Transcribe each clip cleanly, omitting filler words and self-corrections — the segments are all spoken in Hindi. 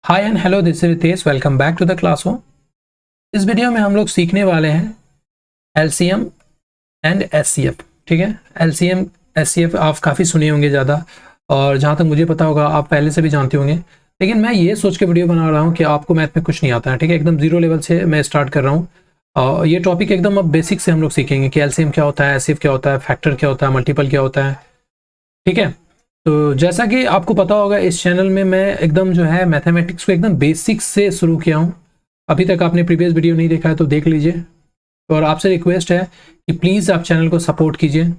Hi and hello, this is Ritesh. Welcome back to the classroom. इस वीडियो में हम लोग सीखने वाले हैं एलसीएम एंड एचसीएफ। ठीक है, एलसीएम एचसीएफ आप काफ़ी सुने होंगे ज़्यादा, और जहाँ तक मुझे पता होगा आप पहले से भी जानते होंगे। लेकिन मैं ये सोच के वीडियो बना रहा हूँ कि आपको मैथ में कुछ नहीं आता है। ठीक है, एकदम जीरो लेवल से मैं स्टार्ट कर रहा हूँ। और ये टॉपिक एकदम अब बेसिक से हम लोग सीखेंगे कि एलसीएम क्या होता है, एचसीएफ क्या होता है, फैक्टर क्या होता है, मल्टीपल क्या होता है। ठीक है, तो जैसा कि आपको पता होगा इस चैनल में मैं एकदम जो है मैथमेटिक्स को एकदम बेसिक्स से शुरू किया हूँ। अभी तक आपने प्रीवियस वीडियो नहीं देखा है तो देख लीजिए। और आपसे रिक्वेस्ट है कि प्लीज़ आप चैनल को सपोर्ट कीजिए,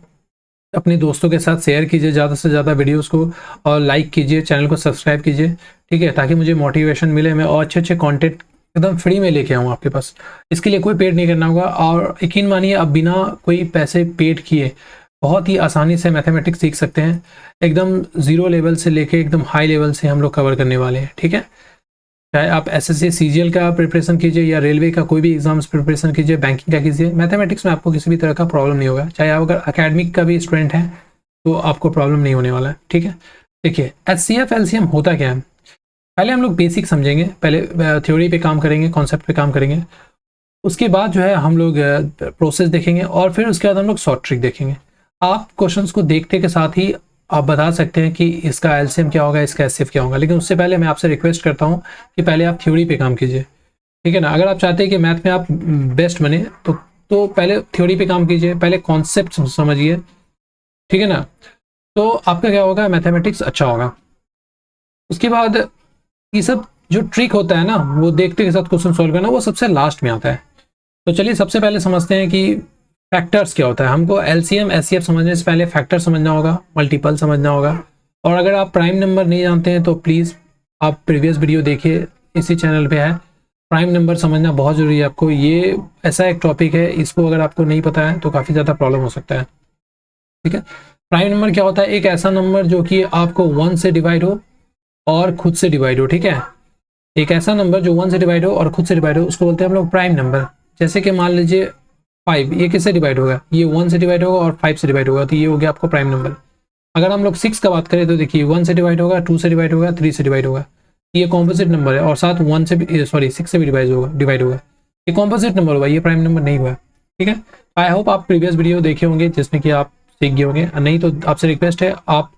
अपने दोस्तों के साथ शेयर कीजिए ज़्यादा से ज़्यादा वीडियोस को, और लाइक कीजिए, चैनल को सब्सक्राइब कीजिए। ठीक है, ताकि मुझे मोटिवेशन मिले, मैं और अच्छे अच्छे कंटेंट एकदम फ्री में लेके आऊँ आपके पास। इसके लिए कोई पेड नहीं करना होगा, और यकीन मानिए आप बिना कोई पैसे पेड किए बहुत ही आसानी से मैथमेटिक्स सीख सकते हैं। एकदम ज़ीरो लेवल से लेके एकदम हाई लेवल से हम लोग कवर करने वाले हैं। ठीक है, चाहे आप एसएससी सीजीएल का प्रिपरेशन कीजिए या रेलवे का कोई भी एग्जाम्स प्रिपरेशन कीजिए, बैंकिंग का कीजिए, मैथमेटिक्स में आपको किसी भी तरह का प्रॉब्लम नहीं होगा। चाहे आप अगर अकेडमिक का भी स्टूडेंट हैं तो आपको प्रॉब्लम नहीं होने वाला है। ठीक है, देखिए एचसीएफ एलसीएम होता क्या है, पहले हम लोग बेसिक समझेंगे, पहले थ्योरी पे काम करेंगे, कॉन्सेप्ट पे काम करेंगे। उसके बाद जो है हम लोग प्रोसेस देखेंगे, और फिर उसके बाद हम लोग शॉर्ट ट्रिक देखेंगे। आप क्वेश्चंस को देखते के साथ ही आप बता सकते हैं कि इसका एलसीएम क्या होगा, इसका एचसीएफ क्या होगा। लेकिन उससे पहले मैं आपसे रिक्वेस्ट करता हूँ कि पहले आप थ्योरी पे काम कीजिए। ठीक है ना, अगर आप चाहते हैं कि मैथ में आप बेस्ट बने तो पहले थ्योरी पे काम कीजिए, पहले कॉन्सेप्ट समझिए। ठीक है ना, तो आपका क्या होगा, मैथमेटिक्स अच्छा होगा। उसके बाद ये सब जो ट्रिक होता है ना, वो देखते के साथ क्वेश्चन सॉल्व करना, वो सबसे लास्ट में आता है। तो चलिए सबसे पहले समझते हैं कि फैक्टर्स क्या होता है। हमको एलसीएम एचसीएफ समझने से पहले फैक्टर समझना होगा, मल्टीपल समझना होगा। और अगर आप प्राइम नंबर नहीं जानते हैं तो प्लीज़ आप प्रीवियस वीडियो देखिए, इसी चैनल पे है। प्राइम नंबर समझना बहुत ज़रूरी है आपको। ये ऐसा एक टॉपिक है, इसको अगर आपको नहीं पता है तो काफ़ी ज़्यादा प्रॉब्लम हो सकता है। ठीक है, प्राइम नंबर क्या होता है, एक ऐसा नंबर जो कि आपको 1 से डिवाइड हो और खुद से डिवाइड हो। ठीक है, एक ऐसा नंबर जो 1 से डिवाइड हो और खुद से डिवाइड हो, उसको बोलते हैं हम लोग प्राइम नंबर। जैसे कि मान लीजिए 5, ये किससे डिवाइड होगा, ये 1 से डिवाइड होगा और 5 से डिवाइड होगा, तो ये हो गया आपको प्राइम नंबर। अगर हम लोग 6 का बात करें तो देखिए 1 से डिवाइड होगा, 2 से डिवाइड होगा, 3 से डिवाइड होगा, ये कॉम्पोजिट नंबर है। और साथ 1 से भी, सॉरी 6 से भी डिवाइड होगा, ये कॉम्पोजिट नंबर होगा, ये प्राइम नंबर नहीं हुआ। ठीक है, आई होप आप प्रीवियस वीडियो देखे होंगे जिसमें कि आप सीख गए होंगे। नहीं तो आपसे रिक्वेस्ट है आप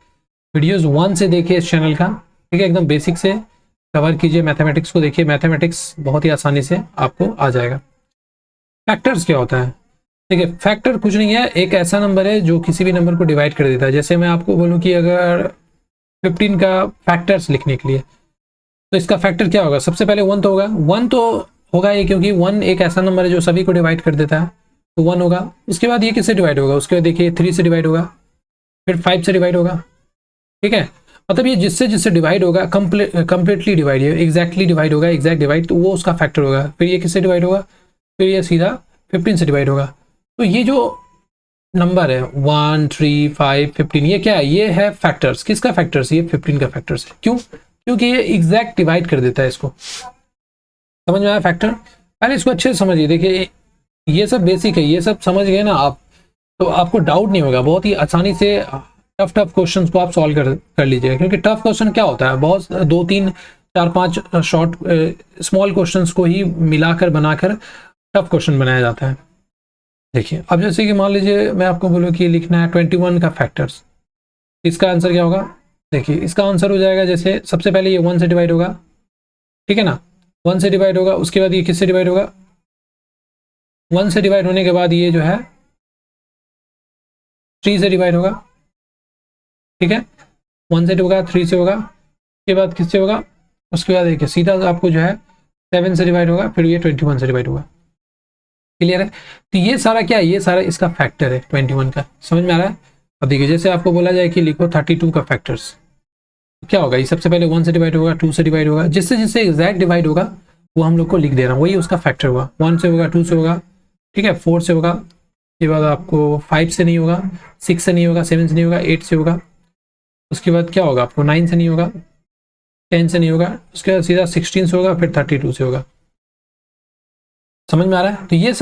वीडियोज 1 से देखिए इस चैनल का। ठीक है, एकदम बेसिक से कवर कीजिए, मैथमेटिक्स को देखिए, मैथमेटिक्स बहुत ही आसानी से आपको आ जाएगा। फैक्टर्स क्या होता है, देखिए फैक्टर कुछ नहीं है, एक ऐसा नंबर है जो किसी भी नंबर को डिवाइड कर देता है। जैसे मैं आपको बोलूं कि अगर 15 का फैक्टर्स लिखने के लिए, तो इसका फैक्टर क्या होगा, सबसे पहले 1 तो होगा। 1 तो होगा ये, क्योंकि 1 एक ऐसा नंबर है जो सभी को डिवाइड कर देता है, तो 1 होगा। उसके बाद ये किससे डिवाइड होगा, उसके बाद देखिए 3 से डिवाइड होगा, फिर 5 से डिवाइड होगा। ठीक है, मतलब ये जिससे जिससे डिवाइड होगा, कंप्लीटली डिवाइड, एग्जैक्टली डिवाइड होगा, एग्जैक्ट डिवाइड, तो वो उसका फैक्टर होगा। फिर ये किससे डिवाइड होगा, फिर ये सीधा 15 से डिवाइड होगा। तो ये जो नंबर है 1, 3, 5, 15, ये क्या है, ये है फैक्टर्स। किसका फैक्टर्स, ये 15 का फैक्टर्स है। क्यों, क्योंकि ये एग्जैक्ट डिवाइड कर देता है इसको। समझ में आया फैक्टर, पहले इसको अच्छे से समझिए। देखिए ये सब बेसिक है, ये सब समझ गए ना आप, तो आपको डाउट नहीं होगा, बहुत ही आसानी से टफ क्वेश्चंस को आप सॉल्व कर लीजिएगा। क्योंकि टफ क्वेश्चन क्या होता है, बहुत 2, 3, 4, 5 शॉर्ट स्मॉल क्वेश्चंस को ही मिलाकर बनाकर टफ क्वेश्चन बनाया जाता है। देखिए अब जैसे कि मान लीजिए मैं आपको बोलूँ कि लिखना है 21 का फैक्टर्स, इसका आंसर क्या होगा। देखिए इसका आंसर हो जाएगा, जैसे सबसे पहले ये 1 से डिवाइड होगा। ठीक है ना, 1 से डिवाइड होगा, उसके बाद ये किससे डिवाइड होगा, 1 से डिवाइड होने के बाद ये जो है 3 से डिवाइड होगा। ठीक है, 1 से होगा, 3 से होगा, उसके बाद किससे होगा, उसके बाद देखिए सीधा आपको जो है 7 से डिवाइड होगा, फिर ये 21 से डिवाइड होगा। क्लियर है, तो ये सारा क्या है, ये सारा इसका फैक्टर है 21 का। समझ में आ रहा है। अब देखिए जैसे आपको बोला जाए कि लिखो 32 का फैक्टर्स, क्या होगा, ये सबसे पहले 1 से डिवाइड होगा, 2 से डिवाइड होगा, जिससे जिससे एग्जैक्ट डिवाइड होगा वो हम लोग को लिख दे रहा हूँ, वही उसका फैक्टर होगा। 1 से होगा, 2 से होगा, ठीक है, 4 से होगा, उसके बाद आपको 5 से नहीं होगा, 6 से नहीं होगा, 7 से नहीं होगा, 8 से होगा, उसके बाद क्या होगा आपको 9 से नहीं होगा, 10 से नहीं होगा, उसके बाद सीधा 16 से होगा, फिर 32 से होगा। समझ में आ रहा है। तो ये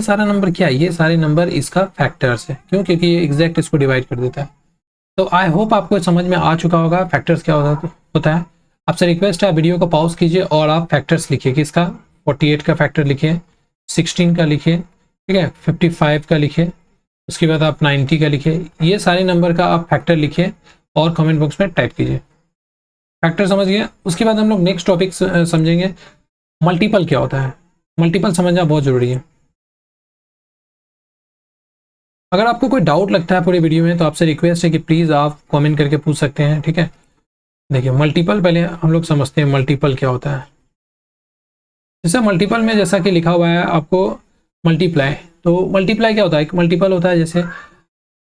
सारा नंबर क्या है, ये सारे नंबर इसका फैक्टर्स है। क्यों, क्योंकि ये एग्जैक्ट इसको डिवाइड कर देता है। तो आई होप आपको समझ में आ चुका होगा फैक्टर्स क्या होता है। आपसे रिक्वेस्ट है, आप वीडियो को पॉज कीजिए और आप फैक्टर्स लिखिए कि इसका 48 का फैक्टर लिखिए, 16 का लिखिए, ठीक है, 55 का लिखिए, उसके बाद आप 90 का लिखिए। ये सारे नंबर का आप फैक्टर लिखिए और कमेंट बॉक्स में टाइप कीजिए। फैक्टर समझ गए। उसके बाद हम लोग नेक्स्ट टॉपिक समझेंगे मल्टीपल क्या होता है। मल्टीपल समझना बहुत ज़रूरी है। अगर आपको कोई डाउट लगता है पूरी वीडियो में तो आपसे रिक्वेस्ट है कि प्लीज़ आप कमेंट करके पूछ सकते हैं, ठीक है। देखिए मल्टीपल पहले हम लोग समझते हैं मल्टीपल क्या होता है। जैसे मल्टीपल में जैसा कि लिखा हुआ है आपको मल्टीप्लाई, तो मल्टीप्लाई क्या होता है, एक मल्टीपल होता है। जैसे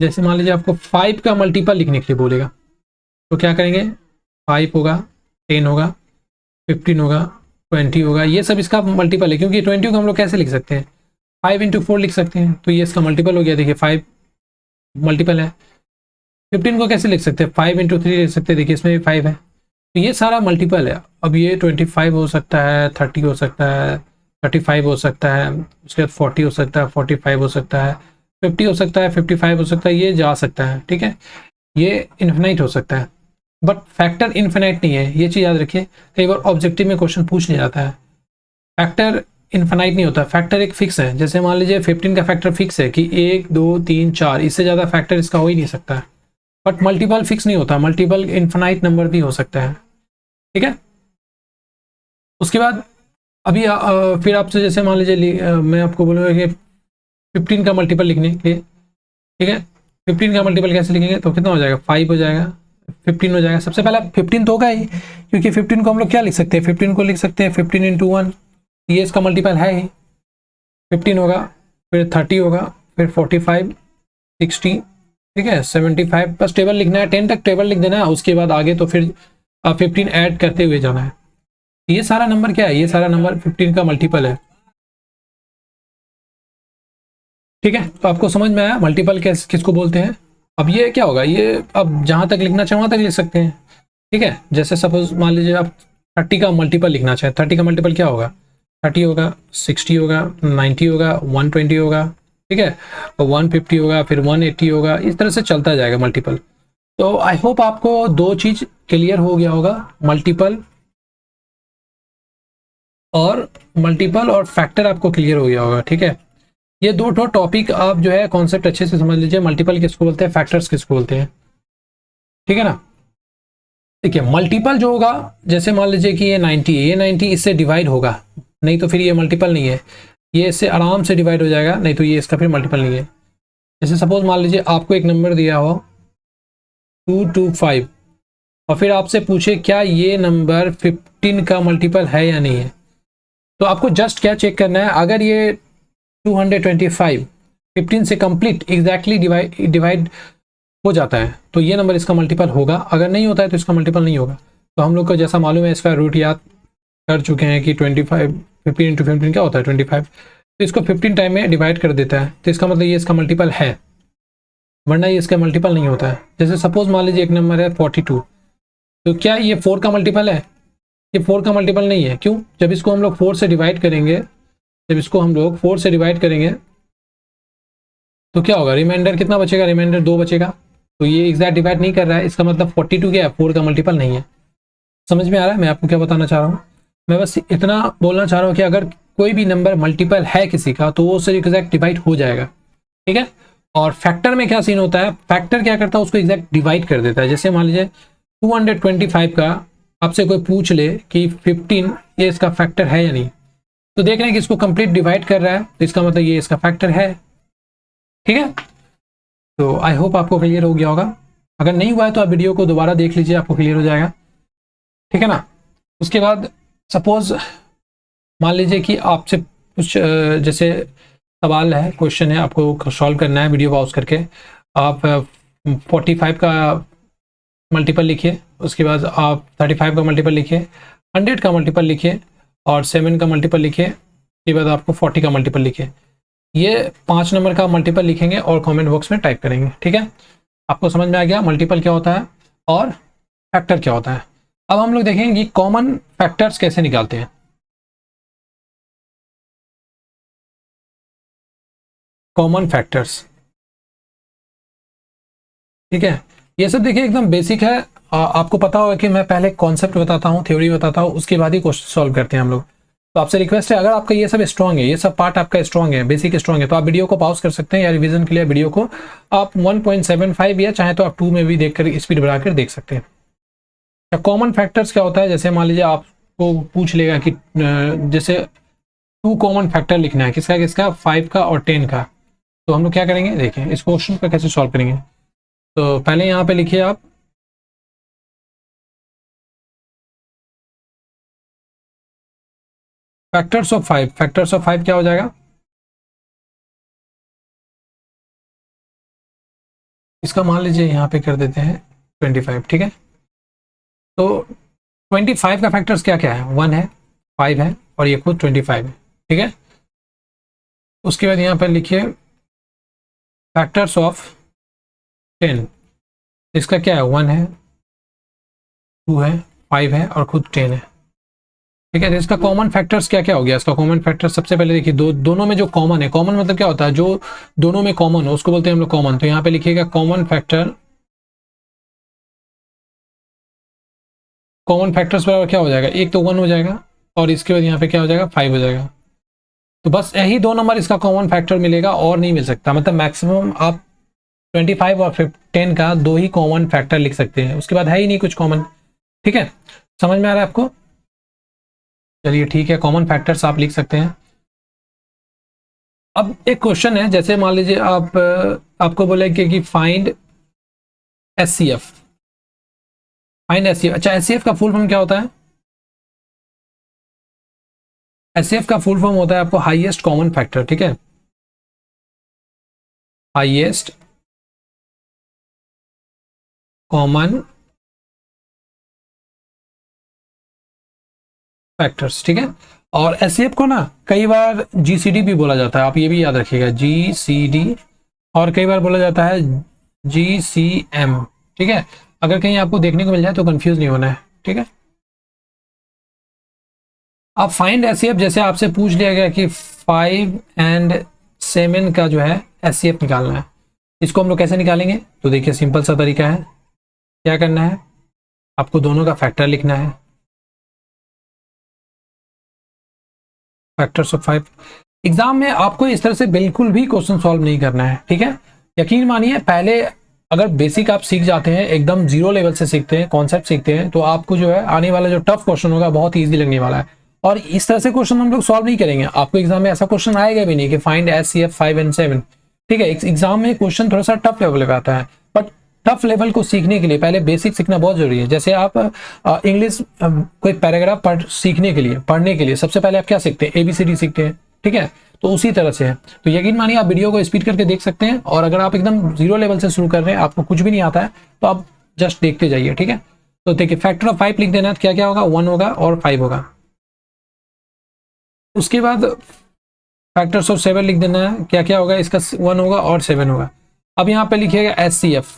जैसे मान लीजिए आपको 5 का मल्टीपल लिखने के लिए बोलेगा तो क्या करेंगे, 5 होगा, 10 होगा, 15 होगा, 20 होगा, ये सब इसका मल्टीपल है। क्योंकि 20 को हम लोग कैसे लिख सकते हैं, 5 इंटू 4 लिख सकते हैं, तो ये इसका मल्टीपल हो गया। देखिए 5 मल्टीपल है। 15 को कैसे लिख सकते हैं, 5 इंटू 3 लिख सकते हैं, देखिए इसमें भी 5 है, तो ये सारा मल्टीपल है। अब ये 25 हो सकता है, 30 हो सकता है, 35 हो सकता है, उसके बाद 40 हो सकता है, 45 हो सकता है, 50 हो सकता है, 55 हो सकता है, ये जा सकता है, ठीक है। ये इन्फिनाइट हो सकता है, बट फैक्टर इन्फिनाइट नहीं है, ये चीज़ याद रखिए। कई बार ऑब्जेक्टिव में क्वेश्चन पूछ नहीं जाता है। फैक्टर इन्फिनाइट नहीं होता, फैक्टर एक फिक्स है। जैसे मान लीजिए 15 का फैक्टर फिक्स है कि 1 2 3 4, इससे ज़्यादा फैक्टर इसका हो ही नहीं सकता है। बट मल्टीपल फिक्स नहीं होता, मल्टीपल इन्फिनाइट नंबर भी हो सकता है, ठीक है। उसके बाद अभी फिर आपसे जैसे मान लीजिए मैं आपको बोलूँगा कि 15 का मल्टीपल लिखने के, ठीक है, 15 का मल्टीपल कैसे लिखेंगे, तो कितना हो जाएगा, 5 हो जाएगा, 15 हो जाएगा। सबसे पहला 15 तो होगा ही, क्योंकि 15 को हम लोग क्या लिख सकते हैं, 15 को लिख सकते हैं 15 इंटू 1, ये इसका मल्टीपल है ही, 15 होगा, फिर 30 होगा, फिर 45, 60, ठीक है, 75। बस टेबल लिखना है, 10 तक टेबल लिख देना है, उसके बाद आगे तो फिर 15 ऐड करते हुए जाना है। ये सारा नंबर क्या है, ये सारा नंबर 15 का मल्टीपल है, ठीक है। तो आपको समझ में आया मल्टीपल किसको बोलते हैं। अब ये क्या होगा, ये अब जहां तक लिखना चाहे वहां तक लिख सकते हैं, ठीक है। जैसे सपोज मान लीजिए आप 30 का मल्टीपल लिखना चाहें, 30 का मल्टीपल क्या होगा, 30 होगा, 60 होगा, 90 होगा, 120 होगा, ठीक है, और 150 होगा, फिर 180 होगा, इस तरह से चलता जाएगा मल्टीपल। तो आई होप आपको दो चीज क्लियर हो गया होगा, मल्टीपल और फैक्टर आपको क्लियर हो गया होगा, ठीक है। ये दो ठो टॉपिक आप जो है कॉन्सेप्ट अच्छे से समझ लीजिए, मल्टीपल किसको बोलते हैं, फैक्टर्स किसको बोलते हैं, ठीक है ना। देखिए मल्टीपल जो होगा, जैसे मान लीजिए कि ये 90 है, ये 90 इससे डिवाइड होगा, नहीं तो फिर ये मल्टीपल नहीं है। ये इससे आराम से डिवाइड हो जाएगा, नहीं तो ये इसका फिर मल्टीपल नहीं है। जैसे सपोज मान लीजिए आपको एक नंबर दिया हो 225 और फिर आपसे पूछे क्या ये नंबर 15 का मल्टीपल है या नहीं है, तो आपको जस्ट क्या चेक करना है, अगर ये 225 15 से कंप्लीट एग्जैक्टली डिवाइड हो जाता है तो ये नंबर इसका मल्टीपल होगा, अगर नहीं होता है तो इसका मल्टीपल नहीं होगा। तो हम लोग को जैसा मालूम है, इसका रूट याद कर चुके हैं कि 25 15 इंटू 15 क्या होता है 25, तो इसको 15 टाइम में डिवाइड कर देता है, तो इसका मतलब ये इसका मल्टीपल है, वरना ये इसका मल्टीपल नहीं होता है। जैसे सपोज मान लीजिए एक नंबर है 42, तो क्या ये 4 का मल्टीपल है, ये 4 का मल्टीपल नहीं है। क्यों, जब इसको हम लोग 4 से डिवाइड करेंगे, जब इसको हम लोग 4 से डिवाइड करेंगे तो क्या होगा, रिमाइंडर कितना बचेगा, रिमाइंडर 2 बचेगा, तो ये एग्जैक्ट डिवाइड नहीं कर रहा है, इसका मतलब 42 क्या है, 4 का मल्टीपल नहीं है। समझ में आ रहा है मैं आपको क्या बताना चाह रहा हूँ। मैं बस इतना बोलना चाह रहा हूँ कि अगर कोई भी नंबर मल्टीपल है किसी का तो वो उससे एग्जैक्ट डिवाइड हो जाएगा, ठीक है। और फैक्टर में क्या सीन होता है, फैक्टर क्या करता है, उसको एग्जैक्ट डिवाइड कर देता है। जैसे मान लीजिए 225 का आपसे कोई पूछ ले कि 15 ये इसका फैक्टर है या नहीं, तो देख रहे हैं कि इसको कंप्लीट डिवाइड कर रहा है, तो इसका मतलब ये इसका फैक्टर है, ठीक है। तो आई होप आपको क्लियर हो गया होगा। अगर नहीं हुआ है तो आप वीडियो को दोबारा देख लीजिए, आपको क्लियर हो जाएगा, ठीक है ना। उसके बाद सपोज मान लीजिए कि आपसे कुछ जैसे सवाल है, क्वेश्चन है, आपको सॉल्व करना है, वीडियो पॉज करके आप 45 का मल्टीपल लिखिए, उसके बाद आप 35 का मल्टीपल लिखिए, 100 का मल्टीपल लिखिए और 7 का मल्टीपल लिखिए, उसके बाद आपको 40 का मल्टीपल लिखिए। ये 5 नंबर का मल्टीपल लिखेंगे और कमेंट बॉक्स में टाइप करेंगे, ठीक है। आपको समझ में आ गया मल्टीपल क्या होता है और फैक्टर क्या होता है। अब हम लोग देखेंगे कि कॉमन फैक्टर्स कैसे निकालते हैं। कॉमन फैक्टर्स, ठीक है, ये सब देखिए एकदम बेसिक है आपको पता होगा कि मैं पहले कॉन्सेप्ट बताता हूँ, थ्योरी बताता हूँ, उसके बाद ही क्वेश्चन सॉल्व करते हैं हम लोग। तो आपसे रिक्वेस्ट है, अगर आपका ये सब स्ट्रॉन्ग है, ये सब पार्ट आपका स्ट्रॉन्ग है, बेसिक स्ट्रॉन्ग है, तो आप वीडियो को पॉज कर सकते हैं, या रिवीजन के लिए वीडियो को आप 1.75 या चाहे तो आप 2 में भी देखकर स्पीड बढ़ाकर देख सकते हैं। कॉमन फैक्टर्स क्या होता है, जैसे मान लीजिए आपको पूछ लेगा कि जैसे 2 कॉमन फैक्टर लिखना है, किसका किसका, 5 का और 10 का। तो हम लोग क्या करेंगे, देखिए इस क्वेश्चन को कैसे सॉल्व करेंगे। तो पहले यहाँ पे लिखिए आप फैक्टर्स ऑफ 5। फैक्टर्स ऑफ 5 क्या हो जाएगा, इसका मान लीजिए यहाँ पे कर देते हैं 25, ठीक है। तो 25 का फैक्टर्स क्या क्या है, 1 है, 5 है और ये खुद 25 है, ठीक है। उसके बाद यहाँ पर लिखिए फैक्टर्स ऑफ 10। इसका क्या है, 1 है, 2 है, 5 है और खुद 10 है, ठीक है। तो इसका कॉमन फैक्टर्स क्या क्या हो गया, इसका कॉमन फैक्टर सबसे पहले देखिए दोनों में जो कॉमन है, कॉमन मतलब क्या होता है, जो दोनों में कॉमन हो उसको बोलते हैं हम लोग कॉमन। तो यहाँ पे लिखिएगा कॉमन फैक्टर, कॉमन फैक्टर्स बराबर क्या हो जाएगा, एक तो 1 हो जाएगा और इसके बाद यहाँ पे क्या हो जाएगा, 5 हो जाएगा। तो बस यही 2 नंबर इसका कॉमन फैक्टर मिलेगा और नहीं मिल सकता, मतलब मैक्सिमम आप 25 और 10 का 2 ही कॉमन फैक्टर लिख सकते हैं, उसके बाद है ही नहीं कुछ कॉमन, ठीक है। समझ में आ रहा है आपको, चलिए ठीक है, कॉमन फैक्टर्स आप लिख सकते हैं। अब एक क्वेश्चन है, जैसे मान लीजिए आपको बोले कि फाइंड एचसीएफ, फाइंड एचसीएफ। अच्छा, एचसीएफ का फुल फॉर्म क्या होता है, एचसीएफ का फुल फॉर्म होता है आपको हाईएस्ट कॉमन फैक्टर, ठीक है, हाईएस्ट कॉमन फैक्टर्स, ठीक है। और एचसीएफ को ना कई बार जीसीडी भी बोला जाता है, आप ये भी याद रखिएगा, जीसीडी, और कई बार बोला जाता है जीसीएम, ठीक है। अगर कहीं आपको देखने को मिल जाए तो कंफ्यूज नहीं होना है, ठीक है। अब फाइंड एचसीएफ, जैसे आपसे पूछ लिया गया कि 5 एंड 7 का जो है एचसीएफ निकालना है, इसको हम लोग कैसे निकालेंगे। तो देखिए सिंपल सा तरीका है, क्या करना है, आपको दोनों का फैक्टर लिखना है, फैक्टर्स ऑफ 5। एग्जाम में आपको इस तरह से बिल्कुल भी क्वेश्चन सॉल्व नहीं करना है, ठीक है। यकीन मानिए, पहले अगर बेसिक आप सीख जाते हैं, एकदम जीरो लेवल से सीखते हैं, कॉन्सेप्ट सीखते हैं, तो आपको जो है आने वाला जो टफ क्वेश्चन होगा बहुत ईजी लगने वाला है। और इस तरह से क्वेश्चन हम लोग सॉल्व नहीं करेंगे, आपको एग्जाम में ऐसा क्वेश्चन आएगा भी नहीं कि फाइंड एचसीएफ 5 एंड 7, ठीक है। एग्जाम में क्वेश्चन थोड़ा सा टफ लेवल पे आता है, बट टफ लेवल को सीखने के लिए पहले बेसिक सीखना बहुत जरूरी है। जैसे आप इंग्लिश कोई पैराग्राफ सीखने के लिए, पढ़ने के लिए सबसे पहले आप क्या सीखते हैं, एबीसीडी सीखते हैं, ठीक है। तो उसी तरह से है। तो यकीन मानिए आप वीडियो को स्पीड करके देख सकते हैं, और अगर आप एकदम जीरो लेवल से शुरू कर रहे हैं, आपको कुछ भी नहीं आता है, तो आप जस्ट देखते जाइए, ठीक है। तो देखिए फैक्टर ऑफ 5 लिख देना, क्या क्या होगा, 1 होगा और 5 होगा। उसके बाद फैक्टर्स ऑफ 7 लिख देना है, क्या क्या होगा, इसका 1 होगा और 7 होगा। अब यहाँ पे लिखिएगा एचसीएफ।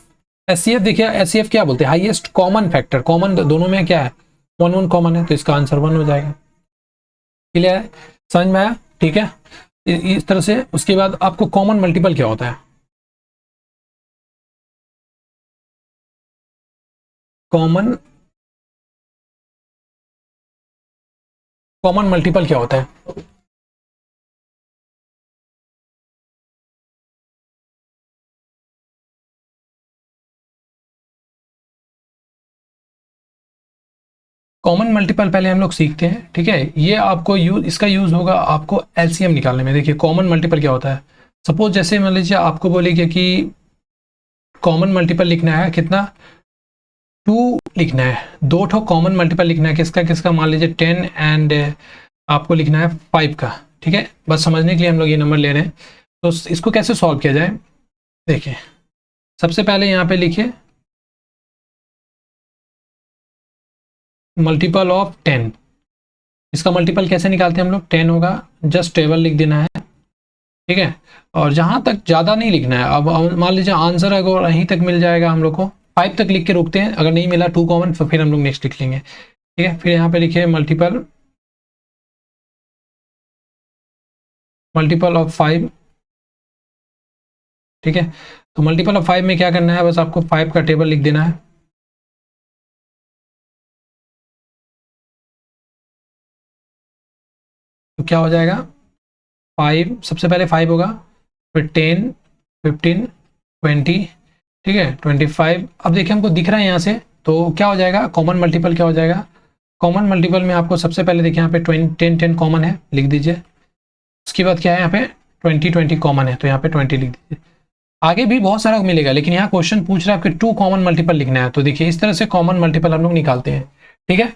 एचसीएफ देखिए, एचसीएफ क्या बोलते हैं, हाईएस्ट कॉमन फैक्टर, कॉमन दोनों में क्या है, 1 कॉमन है, तो इसका आंसर 1 हो जाएगा। क्लियर है, समझ में आया, ठीक है। इस तरह से। उसके बाद आपको कॉमन मल्टीपल क्या होता है, कॉमन कॉमन मल्टीपल क्या होता है, कॉमन मल्टीपल पहले हम लोग सीखते हैं, ठीक है। ये आपको इसका यूज होगा आपको एलसीएम निकालने में। देखिए कॉमन मल्टीपल क्या होता है, सपोज जैसे मान लीजिए आपको बोलेंगे कि कॉमन मल्टीपल लिखना है, कितना, 2 लिखना है, 2 ठो कॉमन मल्टीपल लिखना है, किसका किसका, मान लीजिए 10 एंड आपको लिखना है 5 का, ठीक है। बस समझने के लिए हम लोग ये नंबर ले रहे हैं। तो इसको कैसे सॉल्व किया जाए, देखिए सबसे पहले यहाँ पे लिखिए मल्टीपल ऑफ 10। इसका मल्टीपल कैसे निकालते हैं हम लोग, 10 होगा, जस्ट टेबल लिख देना है, ठीक है। और जहां तक ज़्यादा नहीं लिखना है। अब मान लीजिए आंसर अगर यहीं तक मिल जाएगा हम लोग को, 5 तक लिख के रोकते हैं, अगर नहीं मिला 2 कॉमन तो फिर हम लोग नेक्स्ट लिख लेंगे, ठीक है। फिर यहाँ पे लिखिए मल्टीपल मल्टीपल ऑफ 5, ठीक है। तो मल्टीपल ऑफ 5 में क्या करना है, बस आपको 5 का टेबल लिख देना है, तो क्या हो जाएगा 5, सबसे पहले 5 होगा, फिर 10, 15, 20, ठीक है 25। अब देखिए हमको दिख रहा है यहाँ से, तो क्या हो जाएगा कॉमन मल्टीपल क्या हो जाएगा, कॉमन मल्टीपल में आपको सबसे पहले देखिए यहाँ पे 10 10 कॉमन है, लिख दीजिए। उसके बाद क्या है यहाँ पे 20 20 कॉमन है, तो यहाँ पे 20 लिख दीजिए। आगे भी बहुत सारा मिलेगा, लेकिन यहाँ क्वेश्चन पूछ रहा है आपके 2 कॉमन मल्टीपल लिखना है, तो देखिए इस तरह से कॉमन मल्टीपल हम लोग निकालते हैं। ठीक है,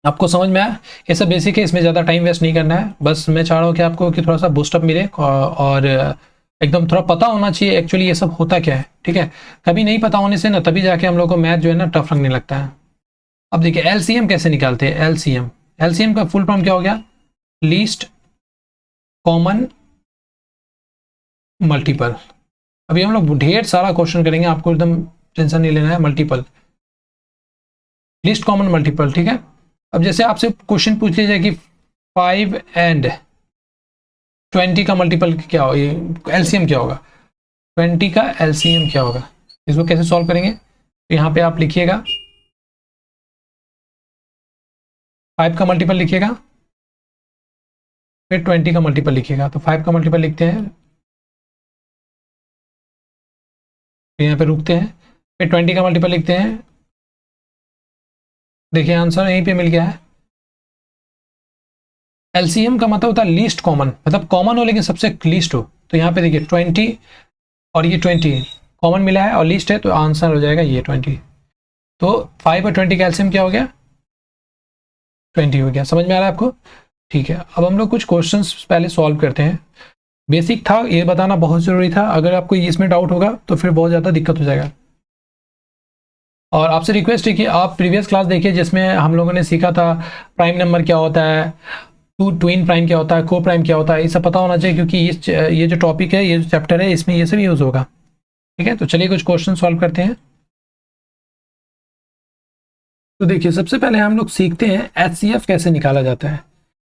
आपको समझ में आया? ये सब बेसिक है, इसमें ज़्यादा टाइम वेस्ट नहीं करना है। बस मैं चाह रहा हूँ कि आपको कि थोड़ा सा बूस्टअप मिले और एकदम थोड़ा पता होना चाहिए एक्चुअली ये सब होता क्या है। ठीक है, कभी नहीं पता होने से ना तभी जाके हम लोग को मैथ जो है ना टफ लगने लगता है। अब देखिए एलसीएम कैसे निकालते हैं। एलसीएम, एलसीएम का फुल फॉर्म क्या हो गया, लीस्ट कॉमन मल्टीपल। अभी हम लोग ढेर सारा क्वेश्चन करेंगे, आपको एकदम टेंशन नहीं लेना है। मल्टीपल, लीस्ट कॉमन मल्टीपल, ठीक है। अब जैसे आपसे क्वेश्चन पूछ लिया जाए कि 5 एंड 20 का मल्टीपल क्या हो, ये एलसीएम क्या होगा, 20 का एलसीएम क्या होगा, इसको कैसे सॉल्व करेंगे। तो यहाँ पे आप लिखिएगा 5 का मल्टीपल लिखिएगा, फिर 20 का मल्टीपल लिखिएगा। तो 5 का मल्टीपल लिखते हैं, फिर यहाँ पे रुकते हैं, फिर 20 का मल्टीपल लिखते हैं। देखिए आंसर यहीं पे मिल गया है। एलसीएम का मतलब होता है लीस्ट कॉमन, मतलब कॉमन हो लेकिन सबसे लीस्ट हो। तो यहाँ पे देखिए 20 और ये 20 कॉमन मिला है और लीस्ट है, तो आंसर हो जाएगा ये 20। तो 5 और 20 का एलसीएम क्या हो गया, 20 हो गया। समझ में आ रहा है आपको? ठीक है, अब हम लोग कुछ क्वेश्चंस पहले सॉल्व करते हैं। बेसिक था, ये बताना बहुत ज़रूरी था। अगर आपको इसमें डाउट होगा तो फिर बहुत ज़्यादा दिक्कत हो जाएगा। और आपसे रिक्वेस्ट है कि आप प्रीवियस क्लास देखिए, जिसमें हम लोगों ने सीखा था प्राइम नंबर क्या होता है, ट्विन प्राइम क्या होता है, को प्राइम क्या होता है, ये सब पता होना चाहिए, क्योंकि ये जो टॉपिक है, ये जो चैप्टर है, इसमें ये सब यूज़ होगा। ठीक है, तो चलिए कुछ क्वेश्चन सॉल्व करते हैं। तो देखिए सबसे पहले हम लोग सीखते हैं एचसीएफ कैसे निकाला जाता है।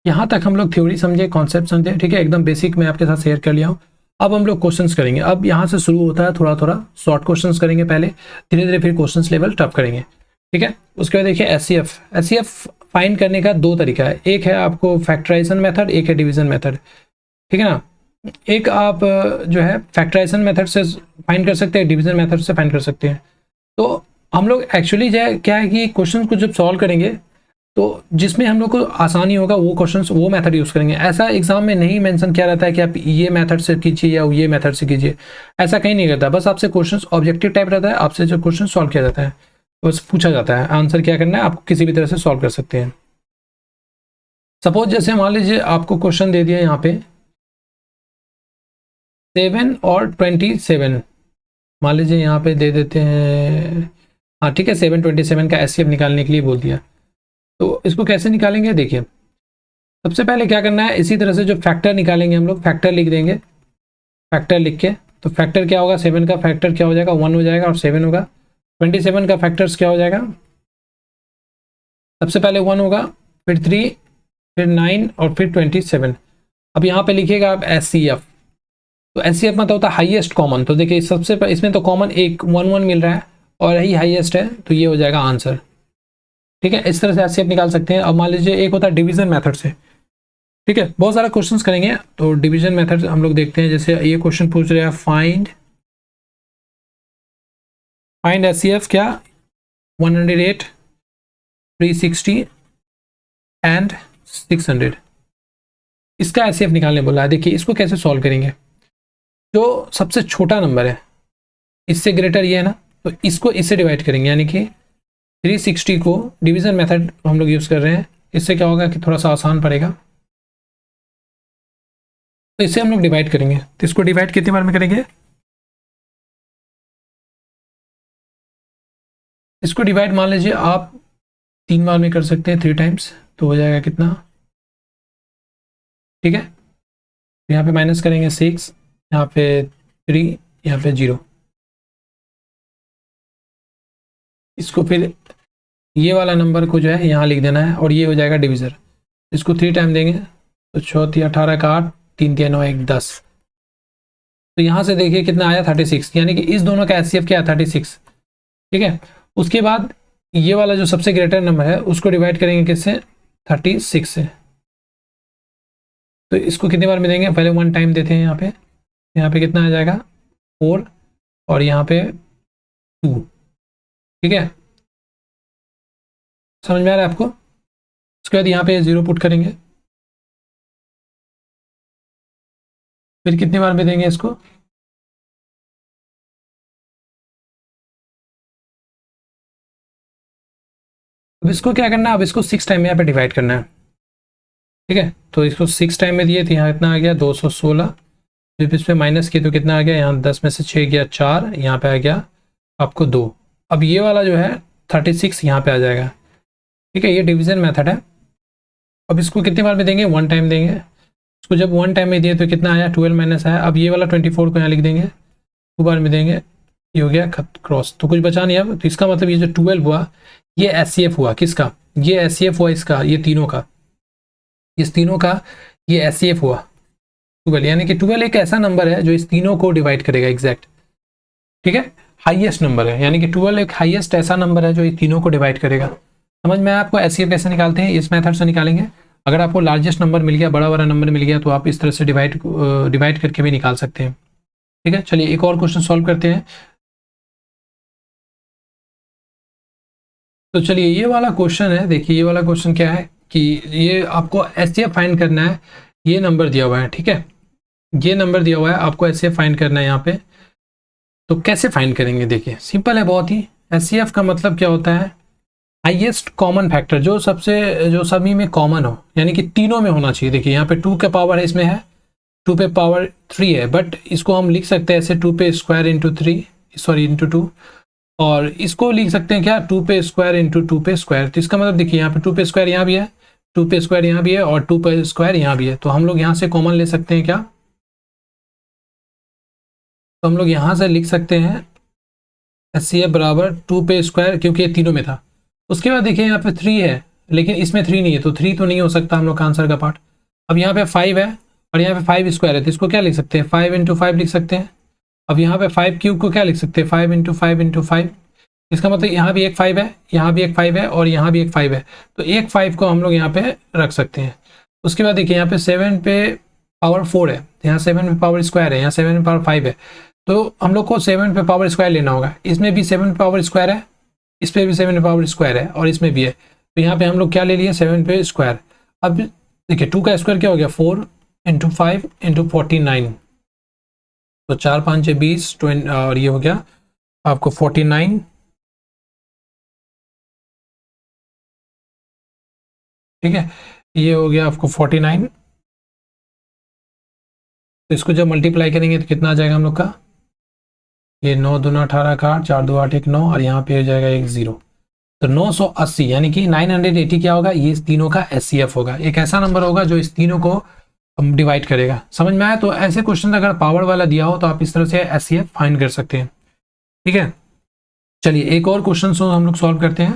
यहाँ तक हम लोग थ्योरी समझे, कॉन्सेप्ट समझे, ठीक है, एकदम बेसिक मैं आपके साथ शेयर कर लिया हूँ। अब हम लोग क्वेश्चंस करेंगे। अब यहाँ से शुरू होता है थोड़ा थोड़ा शॉर्ट क्वेश्चंस करेंगे पहले, धीरे धीरे फिर क्वेश्चंस लेवल टफ करेंगे। ठीक है, उसके बाद देखिए एचसीएफ। एचसीएफ फाइंड करने का 2 तरीका है, एक है आपको फैक्टराइजेशन मेथड, एक है डिवीजन मेथड। ठीक है ना, एक आप जो है फैक्टराइजेशन मेथड से फाइंड कर सकते हैं, डिवीजन मेथड से फाइंड कर सकते हैं। तो हम लोग एक्चुअली जो है क्या है कि क्वेश्चन को जब सॉल्व करेंगे तो जिसमें हम लोग को आसानी होगा वो क्वेश्चन वो मेथड यूज़ करेंगे। ऐसा एग्जाम में नहीं मेंशन किया रहता है कि आप ये मेथड से कीजिए या ये मेथड से कीजिए, ऐसा कहीं नहीं रहता। बस आपसे क्वेश्चन ऑब्जेक्टिव टाइप रहता है, आपसे जो क्वेश्चन सॉल्व किया जाता है बस पूछा जाता है, आंसर क्या करना है आपको किसी भी तरह से सॉल्व कर सकते हैं। सपोज जैसे मान लीजिए आपको क्वेश्चन दे दिया यहाँ पे 7 और 27, मान लीजिए यहाँ पे दे देते हैं, हाँ ठीक है, 727 का एचसीएफ निकालने के लिए बोल दिया। तो इसको कैसे निकालेंगे, देखिए सबसे पहले क्या करना है, इसी तरह से जो फैक्टर निकालेंगे हम लोग, फैक्टर लिख देंगे। फैक्टर लिख के, तो फैक्टर क्या होगा, 7 का फैक्टर क्या हो जाएगा, 1 हो जाएगा और 7 होगा। 27 का फैक्टर्स क्या हो जाएगा, सबसे पहले 1 होगा, फिर 3, फिर 9 और फिर 27। अब यहाँ पे लिखिएगा आप एचसीएफ। तो एचसीएफ मतलब होता है हाईएस्ट कॉमन। तो देखिए सबसे इसमें तो कॉमन एक 1 मिल रहा है और यही हाईएस्ट है, तो ये हो जाएगा आंसर। ठीक है, इस तरह से एचसीएफ निकाल सकते हैं। अब मान लीजिए एक होता है डिवीजन मेथड से। ठीक है, बहुत सारा क्वेश्चंस करेंगे, तो डिवीजन मेथड हम लोग देखते हैं। जैसे ये क्वेश्चन पूछ रहे हैं फाइंड एचसीएफ क्या, 108, 360 एंड 600, इसका एचसीएफ निकालने बोला है। देखिए इसको कैसे सॉल्व करेंगे, जो सबसे छोटा नंबर है इससे ग्रेटर ये है ना, तो इसको इससे डिवाइड करेंगे, यानी कि 360 को डिवीजन मेथड हम लोग यूज़ कर रहे हैं। इससे क्या होगा कि थोड़ा सा आसान पड़ेगा, तो इससे हम लोग डिवाइड करेंगे। तो इसको डिवाइड कितनी बार में करेंगे, इसको डिवाइड मान लीजिए आप 3 बार में कर सकते हैं, 3 टाइम्स। तो हो जाएगा कितना, ठीक है, तो यहाँ पे माइनस करेंगे 6, यहाँ पे 3, यहाँ पे 0। इसको फिर ये वाला नंबर को जो है यहाँ लिख देना है और ये हो जाएगा डिविजर। इसको 3 टाइम देंगे तो 6 3 18 का 8, 3 3 9 1 10। तो यहाँ से देखिए कितना आया 36, यानी कि इस दोनों का एचसीएफ क्या है 36। ठीक है, उसके बाद ये वाला जो सबसे ग्रेटर नंबर है उसको डिवाइड करेंगे किससे, 36 से। तो इसको कितनी बार में देंगे, पहले 1 टाइम देते हैं यहाँ पे कितना आ जाएगा 4 और यहाँ पे 2। ठीक है, समझ में आ रहा है आपको। उसके बाद यहाँ पे 0 पुट करेंगे, फिर कितनी बार में देंगे इसको, अब इसको क्या करना है, अब इसको 6 टाइम में यहाँ पे डिवाइड करना है। ठीक है, तो इसको 6 टाइम में दिए तो यहाँ इतना आ गया 216, फिर इस पे माइनस किए तो कितना आ गया, यहाँ 10 में से 6 गया 4, यहाँ पे आ गया आपको 2। अब ये वाला जो है 36 यहाँ पे आ जाएगा। ठीक है, ये डिवीजन मेथड है। अब इसको कितनी बार में देंगे, 1 टाइम देंगे। इसको जब 1 टाइम में दिए तो कितना आया 12 माइनस आया। अब ये वाला 24 को यहाँ लिख देंगे, 2 बार में देंगे, ये हो गया क्रॉस, तो कुछ बचा नहीं। अब तो इसका मतलब ये जो 12 हुआ ये SCF हुआ, किसका, ये SCF हुआ इसका, ये तीनों का, इस तीनों का ये SCF हुआ 12, यानी कि 12 एक ऐसा नंबर है जो इस तीनों को डिवाइड करेगा एग्जैक्ट। ठीक है, हाईएस्ट नंबर है, यानी कि 12 एक हाईएस्ट ऐसा नंबर है जो इस तीनों को डिवाइड करेगा। समझ में आपको SCF कैसे निकालते हैं, इस मेथड से निकालेंगे। अगर आपको लार्जेस्ट नंबर मिल गया, बड़ा नंबर मिल गया, तो आप इस तरह से डिवाइड करके भी निकाल सकते हैं। ठीक है, चलिए एक और क्वेश्चन सॉल्व करते हैं। तो चलिए ये वाला क्वेश्चन है, देखिए ये वाला क्वेश्चन क्या है कि ये आपको SCF फाइंड करना है। ये नंबर दिया हुआ है, ठीक है, ये नंबर दिया हुआ है, आपको SCF फाइंड करना है यहाँ पे। तो कैसे फाइंड करेंगे, देखिए सिंपल है बहुत ही। SCF का मतलब क्या होता है, हाईएस्ट कॉमन फैक्टर, जो सभी में कॉमन हो, यानी कि तीनों में होना चाहिए। देखिए यहाँ पे 2 का पावर है, इसमें है 2 पे पावर 3 है, बट इसको हम लिख सकते हैं ऐसे 2 पे स्क्वायर इंटू 3, सॉरी इंटू 2, और इसको लिख सकते हैं क्या 2 पे स्क्वायर इंटू 2 पे स्क्वायर। तो इसका मतलब देखिए यहाँ पे 2 पे स्क्वायर यहाँ भी है, 2 पे स्क्वायर यहाँ भी है, और 2 पे स्क्वायर यहाँ भी है। तो हम लोग यहाँ से कॉमन ले सकते हैं क्या, तो हम लोग यहाँ से लिख सकते हैं SCF बराबर 2 पे स्क्वायर, क्योंकि ये तीनों में था। उसके बाद देखिए यहाँ पे 3 है, लेकिन इसमें 3 नहीं है, तो 3 तो नहीं हो सकता हम लोग का आंसर का पार्ट। अब यहाँ पे 5 है और यहाँ पे 5 स्क्वायर है, तो इसको क्या लिख सकते हैं 5 इंटू 5 लिख सकते हैं। अब यहाँ पे 5 क्यूब को क्या लिख सकते हैं 5 इंटू 5 इंटू 5। इसका मतलब यहाँ भी एक 5 है, यहाँ भी एक 5 है, और यहाँ भी एक 5 है, तो एक 5 को हम लोग यहाँ पे रख सकते हैं। उसके बाद देखिए यहाँ पे 7 पे पावर 4 है, यहाँ 7 पे पावर स्क्वायर है, यहाँ 7 पे पावर 5 है, तो हम लोग को 7 पे पावर स्क्वायर लेना होगा। इसमें भी 7 पे पावर स्क्वायर है, इस पे भी 7 पे पावर स्क्वायर है, और इसमें भी है, तो यहाँ पे हम लोग क्या ले लिए 7 पे स्क्वायर। अब देखिए 2 का स्क्वायर क्या हो गया 4 इंटू 5 इंटू 49, तो 4 5 6 20, और ये हो गया आपको 49। ठीक है, ये हो गया आपको 49। तो इसको जब मल्टीप्लाई करेंगे तो कितना आ जाएगा हम लोग का, ये 9 दूना 18 का 8, 4 2 8 1 9, और यहाँ पे हो जाएगा 1 0, तो 980, यानी कि 980 क्या होगा, ये इस तीनों का SCF होगा। एक ऐसा नंबर होगा जो इस तीनों को डिवाइड करेगा। समझ में आया। तो ऐसे क्वेश्चन अगर पावर वाला दिया हो तो आप इस तरह से SCF फाइंड कर सकते हैं। ठीक है, चलिए एक और क्वेश्चन हम लोग सॉल्व करते हैं।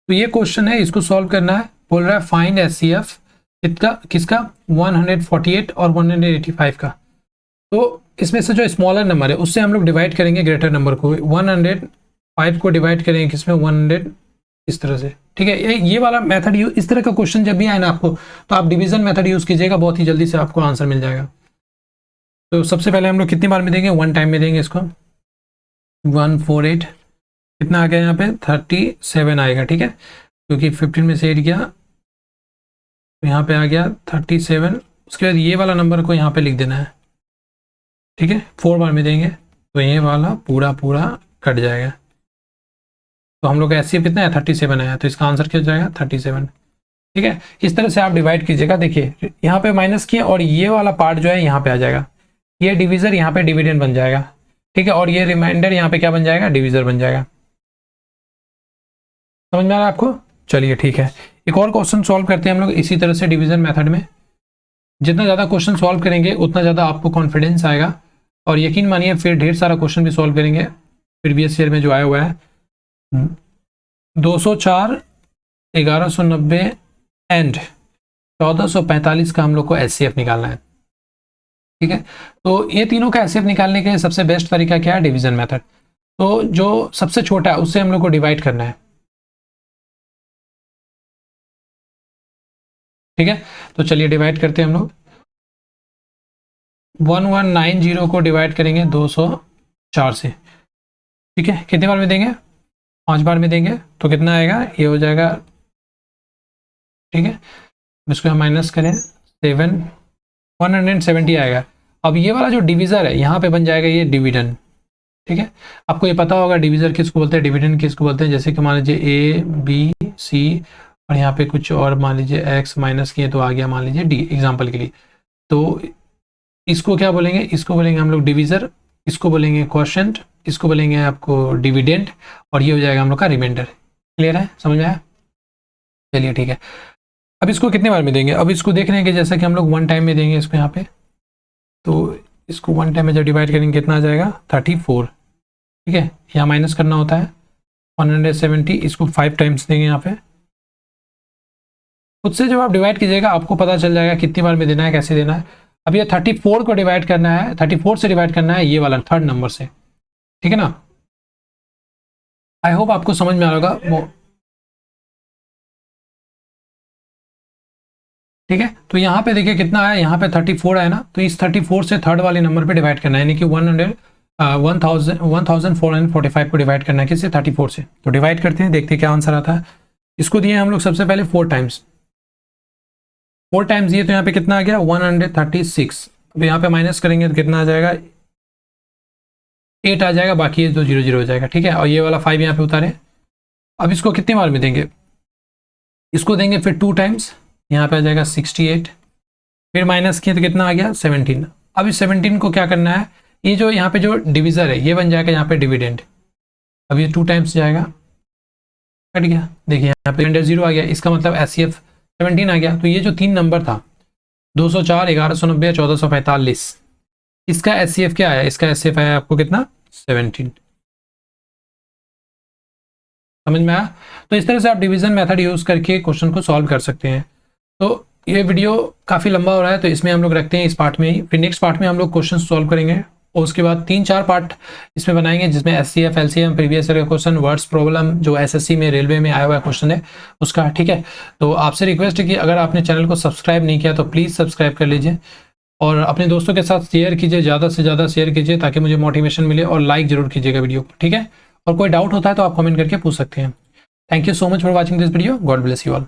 तो ये क्वेश्चन है, इसको सॉल्व करना है, बोल रहा है फाइंड SCF किसका 148 और 185 का। तो इसमें से जो स्मॉलर नंबर है उससे हम लोग डिवाइड करेंगे ग्रेटर नंबर को। 105 को डिवाइड करेंगे किसमें 100, इस तरह से। ठीक है, ये वाला मेथड यूज, इस तरह का क्वेश्चन जब भी आए ना आपको, तो आप डिवीजन मेथड यूज कीजिएगा, बहुत ही जल्दी से आपको आंसर मिल जाएगा। तो सबसे पहले हम लोग कितनी बार में देंगे, 1 टाइम में देंगे इसको। 148 कितना आ गया यहाँ पे 37 आएगा। ठीक है, क्योंकि 15 में से 8 गया, तो यहाँ पे आ गया 37। उसके बाद ये वाला नंबर को यहाँ पे लिख देना है। ठीक है, 4 बार में देंगे तो ये वाला पूरा कट जाएगा। तो हम लोग का SCF कितना है 37 आया, तो इसका आंसर क्या हो जाएगा 37। ठीक है, इस तरह से आप डिवाइड कीजिएगा। देखिए यहाँ पे माइनस किया, और ये वाला पार्ट जो है यहाँ पे आ जाएगा, ये डिविजर यहाँ पे डिविडेंड बन जाएगा। ठीक है, और ये रिमाइंडर यहाँ पे क्या बन जाएगा, डिविजर बन जाएगा। समझ में आ रहा है आपको। चलिए ठीक है, एक और क्वेश्चन सॉल्व करते हैं हम लोग इसी तरह से डिवीजन मेथड में। जितना ज़्यादा क्वेश्चन सॉल्व करेंगे उतना ज़्यादा आपको कॉन्फिडेंस आएगा, और यकीन मानिए फिर ढेर सारा क्वेश्चन भी सॉल्व करेंगे प्रीवियस ईयर में जो आया हुआ है। 204, 1190 एंड 1445 का हम लोग को SCF निकालना है। ठीक है, तो ये तीनों का SCF निकालने के सबसे बेस्ट तरीका क्या है, डिवीजन मेथड। तो जो सबसे छोटा है उससे हम लोग को डिवाइड करना है। ठीक है, तो चलिए डिवाइड करते हैं हम लोग। 1190 को डिवाइड करेंगे 204 से, ठीक है। कितने बार में देंगे? 5 बार में देंगे तो कितना आएगा? ये हो जाएगा, ठीक है। इसको हम माइनस करें 170 आएगा। अब ये वाला जो डिविज़र है यहाँ पे बन जाएगा ये डिविडेंड, ठीक है। आपको ये पता होगा डिविज़र किसको बोलते हैं, डिविडेंड किसको बोलते हैं। जैसे कि मान लीजिए ए बी सी और यहाँ पे कुछ और मान लीजिए एक्स माइनस किए तो आ गया मान लीजिए डी, एग्जाम्पल के लिए। तो इसको क्या बोलेंगे? इसको बोलेंगे हम लोग डिविज़र, इसको बोलेंगे क्वोशंट, इसको बोलेंगे आपको डिविडेंड, और ये हो जाएगा हम लोग का रिमाइंडर। क्लियर है? समझ में आया? चलिए ठीक है। अब इसको कितने बार में देंगे? अब इसको देख रहे हैं कि जैसा कि हम लोग 1 टाइम में देंगे इसको यहाँ पे, तो इसको 1 टाइम में जब डिवाइड करेंगे कितना आ जाएगा? 34, ठीक है। यहाँ माइनस करना होता है 170, इसको 5 टाइम्स देंगे यहाँ पे। खुद से जब आप डिवाइड कीजिएगा आपको पता चल जाएगा कितनी बार में देना है, कैसे देना है। अब ये 34 को डिवाइड करना है, 34 से डिवाइड करना है ये वाला 3rd नंबर से, ठीक है ना। आई होप आपको समझ में आ रहा होगा वो, ठीक है। तो यहाँ पे देखिए कितना आया, यहाँ पे 34 है ना, तो इस 34 से 3rd वाले नंबर पे डिवाइड करना है, यानी कि 1445 को डिवाइड करना है किससे? 34 से। तो डिवाइड करते हैं, देखते हैं क्या आंसर आता है। इसको दिए हम लोग सबसे पहले 4 टाइम्स, 4 टाइम्स दिए तो यहाँ पे कितना आ गया? 136। अब यहाँ पे माइनस करेंगे तो कितना आ जाएगा? 8 आ जाएगा, बाकी ये 2 0 0 हो जाएगा, ठीक है। और ये वाला 5 यहाँ पे उतारे। अब इसको कितने बार में देंगे? इसको देंगे फिर 2 टाइम्स, यहाँ पे आ जाएगा 68, फिर माइनस किए तो कितना आ गया? 17। अब इस 17 को क्या करना है? ये जो यहाँ पे जो डिविज़र है ये बन जाएगा यहाँ पे डिविडेंड। अब ये 2 टाइम्स जाएगा, कट गया। देखिए यहाँ पे 0 आ गया, इसका मतलब SCF 17 आ गया। तो ये जो 3 नंबर था 204, 1190, 1445, इसका SCF क्या है? इसका SCF है आपको कितना? 17। समझ में आया? तो इस तरह से आप डिवीजन मेथड यूज करके क्वेश्चन को सॉल्व कर सकते हैं। तो ये वीडियो काफ़ी लंबा हो रहा है तो इसमें हम लोग रखते हैं इस पार्ट में ही। फिर नेक्स्ट पार्ट में हम लोग क्वेश्चन सॉल्व करेंगे और उसके बाद 3-4 पार्ट इसमें बनाएंगे, जिसमें SCF, LCM, previous year question, words problem जो SSC में रेलवे में आया हुआ क्वेश्चन है उसका, ठीक है। तो आपसे रिक्वेस्ट है कि अगर आपने चैनल को सब्सक्राइब नहीं किया तो प्लीज़ सब्सक्राइब कर लीजिए और अपने दोस्तों के साथ शेयर कीजिए, ज़्यादा से ज़्यादा शेयर कीजिए ताकि मुझे मोटिवेशन मिले, और लाइक जरूर कीजिएगा वीडियो को, ठीक है। और कोई डाउट होता है तो आप कमेंट करके पूछ सकते हैं। Thank you so much for watching this video. God bless you all.